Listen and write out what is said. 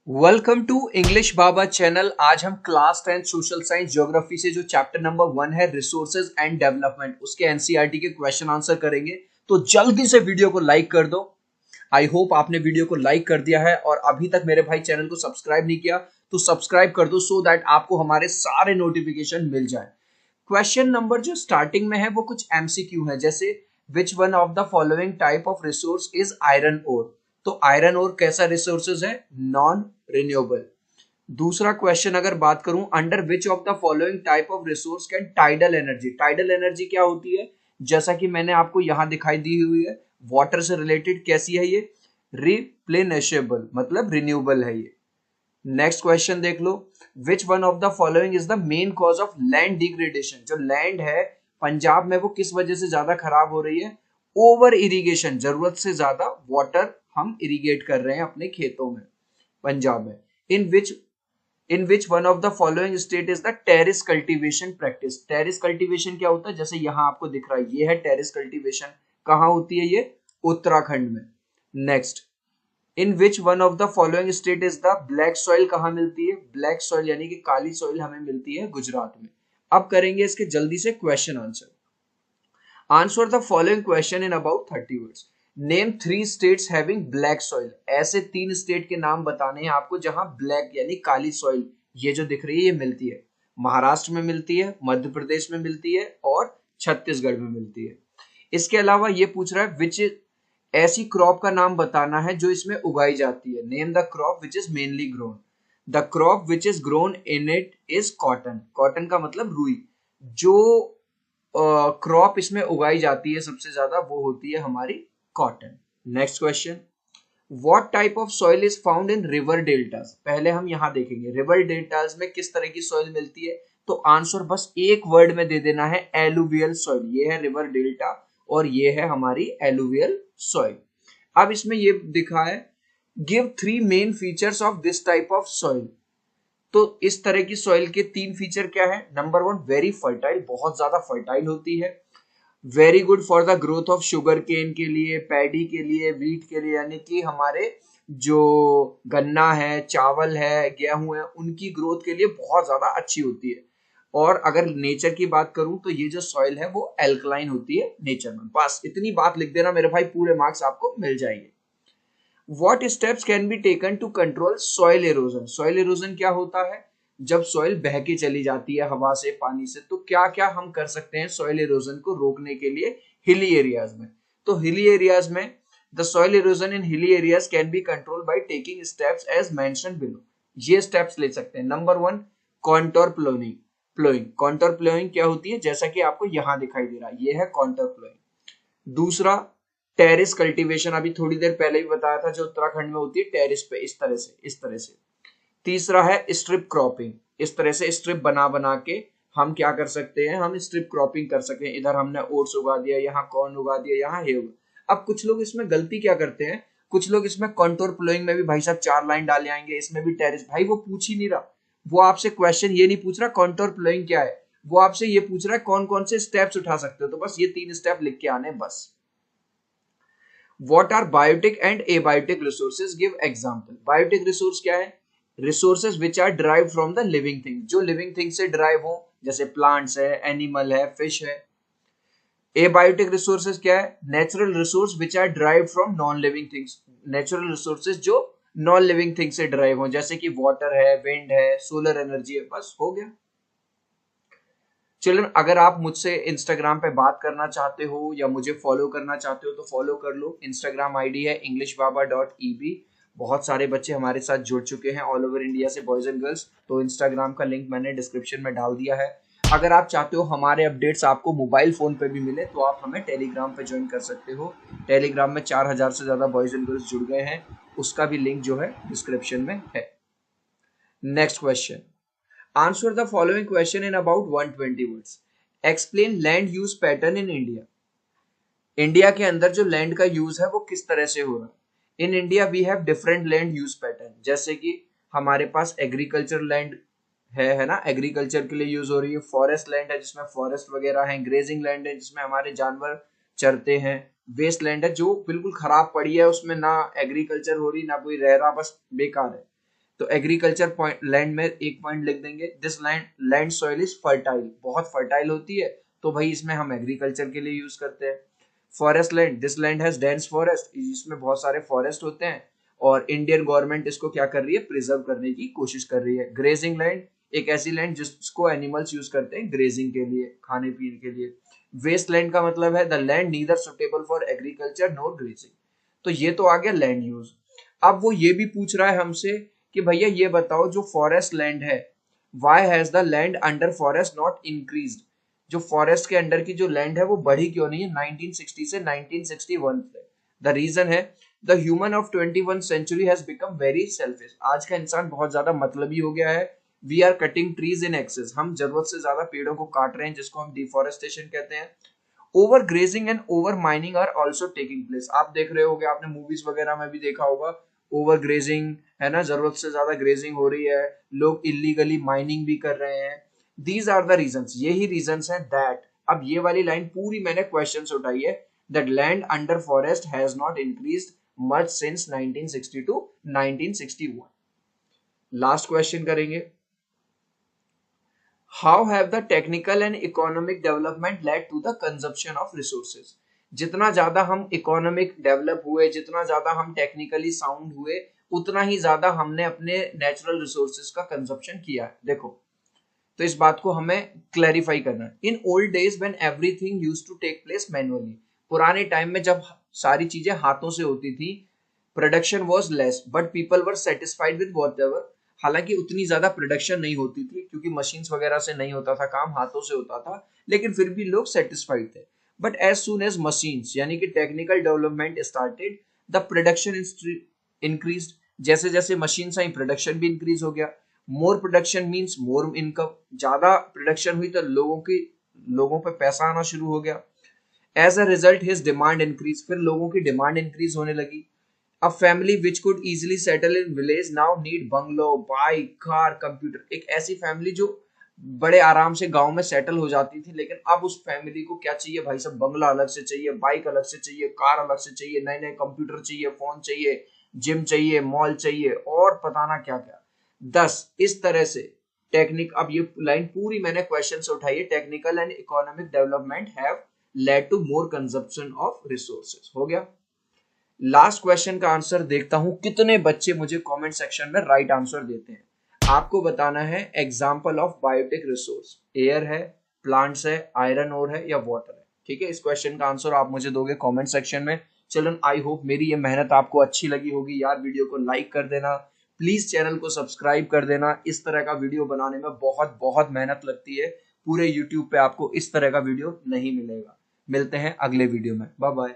Welcome to English Baba channel. आज हम class 10 social science geography से जो चैप्टर नंबर 1 है रिसोर्सेज एंड डेवलपमेंट उसके एनसीईआरटी के क्वेश्चन आंसर करेंगे। तो जल्दी से वीडियो को लाइक कर दो। आई होप आपने वीडियो को लाइक कर दिया है और अभी तक मेरे भाई चैनल को सब्सक्राइब नहीं किया तो सब्सक्राइब कर दो सो दैट आपको हमारे सारे नोटिफिकेशन मिल जाए। क्वेश्चन नंबर जो स्टार्टिंग में है वो कुछ एमसीक्यू है, जैसे which one of the following type of resource is iron ore. तो आयरन ओर कैसा रिसोर्सेज है? Non renewable. दूसरा क्वेश्चन अगर बात करूं, under which of the following type of resource can tidal energy. Tidal energy क्या होती है? जैसा कि मैंने आपको यहां दिखाई दी हुई है, वाटर से रिलेटेड कैसी है ये? रिप्लेनिशेबल, मतलब रिन्यूएबल है ये। नेक्स्ट क्वेश्चन देख लो, which one of the following is the main cause of land degradation. जो लैंड है पंजाब में वो किस वजह से ज्यादा खराब हो रही है? ओवर इरिगेशन, जरूरत से ज्यादा वाटर हम इरिगेट कर रहे हैं अपने खेतों में पंजाब में। In which one of the following state is the terrace cultivation practice. Terrace cultivation क्या होता है? जैसे यहां आपको दिख रहा है, ये है टेरिस कल्टीवेशन। कहां होती है ये? उत्तराखंड में। Next, in which one of the following state is the black soil. कहां मिलती है ब्लैक सॉइल? यानी कि काली सॉइल हमें मिलती है गुजरात में। अब करेंगे इसके जल्दी से question answer. Answer the following question in about 30 words. Name 3 states having black soil. ऐसे 3 स्टेट के नाम बताने हैं आपको जहां ब्लैक यानी काली सॉइल ये जो दिख रही है ये मिलती है। महाराष्ट्र में मिलती है, मध्य प्रदेश में मिलती है और छत्तीसगढ़ में मिलती है। इसके अलावा ये पूछ रहा है विच ऐसी क्रॉप का नाम बताना है जो इसमें उगाई जाती है। Name the crop which is mainly grown. The crop which is grown in it is cotton. Cotton का मतलब रुई। जो क्रॉप इसमें उगाई जाती है सबसे ज्यादा वो होती है हमारी cotton. Next question, what type of soil is found in river deltas. पहले हम यहां देखेंगे रिवर डेल्टास में किस तरह की सॉइल मिलती है। तो आंसर बस एक वर्ड में दे देना है, एलुवियल सॉइल। ये है रिवर डेल्टा और ये है हमारी एलुवियल सॉइल। अब इसमें ये दिखा है, give 3 main features of this type of soil. तो इस तरह की सॉइल के 3 फीचर क्या है? नंबर 1, वेरी फर्टाइल, बहुत ज्यादा फर्टाइल होती है। Very good for the growth of sugar cane के लिए, पैडी के लिए, वीट के लिए, यानी कि हमारे जो गन्ना है, चावल है, गेहूं है, उनकी ग्रोथ के लिए बहुत ज्यादा अच्छी होती है। और अगर नेचर की बात करूं तो ये जो सॉइल है वो एल्कलाइन होती है नेचर में। बस इतनी बात लिख देना मेरे भाई, पूरे मार्क्स आपको मिल जाएंगे। What steps can be taken to control soil erosion? Soil erosion क्या होता है? जब सॉइल बह के चली जाती है हवा से, पानी से, तो क्या क्या हम कर सकते हैं सॉइल इरोजन को रोकने के लिए हिली एरियाज में। तो हिली एरियाज में the soil erosion in hilly areas can be control by taking steps as mentioned below. ये स्टेप्स ले सकते हैं। Number 1, contour ploughing. Contour ploughing क्या होती है? जैसा कि आपको यहां दिखाई दे रहा है, ये है कॉन्टोर प्लोइंग। दूसरा, टेरिस कल्टीवेशन, अभी थोड़ी देर पहले भी बताया था, जो उत्तराखंड में होती है टेरिस पे, इस तरह से। तीसरा है स्ट्रिप क्रॉपिंग। इस तरह से स्ट्रिप बना बना के हम क्या कर सकते हैं? हम स्ट्रिप क्रॉपिंग कर सकते हैं। इधर हमने ओट्स उगा दिया, यहाँ कॉर्न उगा दिया, यहाँ हे उगा। अब कुछ लोग इसमें गलती क्या करते हैं, कुछ लोग इसमें कंटूर प्लोइंग में भी भाई साहब 4 लाइन डाले आएंगे, इसमें भी टेरिस। भाई वो पूछ ही नहीं रहा, वो आपसे क्वेश्चन ये नहीं पूछ रहा कंटूर प्लोइंग क्या है, वो आपसे ये पूछ रहा है कौन कौन से स्टेप्स उठा सकते हो। तो बस ये 3 स्टेप लिख के आने बस। What are biotic and abiotic resources? Give example. Biotic resource क्या है? Resources which are derived from the living thing, जो living thing से derive हो, जैसे plants है, animal है, fish है। Abiotic resources क्या है? Natural resource which are derived from non-living things, natural resources जो non living thing से derive हो, जैसे कि water है, wind है, solar energy है। बस हो गया। चिल्ड्रन, अगर आप मुझसे इंस्टाग्राम पे बात करना चाहते हो या मुझे फॉलो करना चाहते हो तो फॉलो कर लो। इंस्टाग्राम आईडी है englishbaba.eb। बहुत सारे बच्चे हमारे साथ जुड़ चुके हैं ऑल ओवर इंडिया से, बॉयज एंड गर्ल्स। तो इंस्टाग्राम का लिंक मैंने डिस्क्रिप्शन में डाल दिया है। अगर आप चाहते हो हमारे अपडेट्स आपको मोबाइल फोन पे भी मिले तो आप हमें टेलीग्राम पे ज्वाइन कर सकते हो। टेलीग्राम में 4000 से ज्यादा बॉयज एंड गर्ल्स जुड़ गए हैं, उसका भी लिंक जो है डिस्क्रिप्शन में है। Next question, answer the following question in about 120 words. Explain land use pattern in India. India के अंदर जो लैंड का यूज है वो किस तरह से हो रहा है। In India we have different land use pattern, जैसे कि हमारे पास एग्रीकल्चर लैंड है ना, एग्रीकल्चर के लिए यूज हो रही है। फॉरेस्ट लैंड है जिसमें फॉरेस्ट वगैरह है। ग्रेजिंग लैंड है जिसमें हमारे जानवर चरते हैं। वेस्ट लैंड है जो बिल्कुल खराब पड़ी है, उसमें ना एग्रीकल्चर हो रही ना कोई रह रहा, बस बेकार है। तो एग्रीकल्चर पॉइंट लैंड में एक पॉइंट लिख देंगे। This land soil is fertile, बहुत फर्टाइल होती है, तो भाई इसमें हम एग्रीकल्चर के लिए यूज करते हैं। Forest land, this land has dense forest, इसमें बहुत सारे फॉरेस्ट होते हैं और इंडियन गवर्नमेंट इसको क्या कर रही है, प्रिजर्व करने की कोशिश कर रही है। ग्रेजिंग लैंड, एक ऐसी लैंड जिसको एनिमल्स यूज करते हैं ग्रेजिंग के लिए, खाने पीने के लिए। वेस्ट लैंड का मतलब है the land neither suitable for agriculture nor grazing. तो ये तो आ गया लैंड यूज। अब वो ये भी पूछ रहा है हमसे कि भैया ये बताओ जो फॉरेस्ट लैंड है, why has the land under forest not increased, जो फॉरेस्ट के अंडर की जो लैंड है वो बढ़ी क्यों नहीं है 1960 से 1961 से। द रीजन है the human of 21 century has become very selfish, आज का इंसान बहुत ज्यादा मतलबी हो गया है। We are cutting trees in excess, हम जरूरत से ज्यादा पेड़ों को काट रहे हैं, जिसको हम डिफॉरेस्टेशन कहते हैं। Over grazing and over mining are also taking place, आप देख रहे होगे, आपने मूवीज वगैरह में भी देखा होगा, ओवर ग्रेजिंग है ना, जरूरत से ज्यादा ग्रेजिंग हो रही है, लोग इलीगली माइनिंग भी कर रहे हैं। दीज आर द रीजंस, यही रीजंस हैं दैट, अब ये वाली लाइन पूरी मैंने क्वेश्चन से उठाई है, that land under forest has not increased much since 1960 to 1961। Last question करेंगे, how have the technical and economic development led to the consumption of resources. जितना ज्यादा हम इकोनॉमिक डेवलप हुए, जितना ज्यादा हम टेक्निकली साउंड हुए, उतना ही ज्यादा हमने अपने नेचुरल रिसोर्सेज का कंजप्शन किया है। देखो, तो इस बात को हमें क्लैरिफाई करना है। In old days when everything used to take place manually, पुराने टाइम में जब सारी चीजें हाथों से होती थी, production was less but people were satisfied with whatever, हालांकि उतनी ज्यादा प्रोडक्शन नहीं होती थी क्योंकि मशीन्स वगैरह से नहीं होता था काम, हाथों से होता था, लेकिन फिर भी लोग सेटिस्फाइड थे। But as soon as machines यानी कि technical development started, the production increase, जैसे जैसे मशीन आई प्रोडक्शन भी इंक्रीज हो गया। More production means more income, ज्यादा प्रोडक्शन हुई तो लोगों पे पैसा आना शुरू हो गया। As a result his demand increase, फिर लोगों की डिमांड इंक्रीज होने लगी। A family which could easily settle in village now need bungalow, bike, car, computer। एक ऐसी फैमिली जो बड़े आराम से गांव में सेटल हो जाती थी, लेकिन अब उस फैमिली को क्या चाहिए भाई साहब, बंगला अलग से चाहिए, बाइक अलग से चाहिए, कार अलग से चाहिए, नए नए कंप्यूटर चाहिए, फोन चाहिए, जिम चाहिए, मॉल चाहिए और पता ना क्या क्या। 10 इस तरह से टेक्निक, अब ये लाइन पूरी मैंने क्वेश्चन से उठाई है, technical and economic development have led to more consumption of resources. हो गया। लास्ट क्वेश्चन का आंसर देखता हूं कितने बच्चे मुझे कमेंट सेक्शन में राइट आंसर देते हैं। आपको बताना है example of biotic resource, air है, प्लांट्स है, आयरन ओर है या वाटर है। ठीक है, इस क्वेश्चन का आंसर आप मुझे दोगे कमेंट सेक्शन में। चलो, आई होप मेरी ये मेहनत आपको अच्छी लगी होगी यार। वीडियो को लाइक कर देना, प्लीज चैनल को सब्सक्राइब कर देना। इस तरह का वीडियो बनाने में बहुत बहुत मेहनत लगती है, पूरे यूट्यूब पे आपको इस तरह का वीडियो नहीं मिलेगा। मिलते हैं अगले वीडियो में, बाय बाय।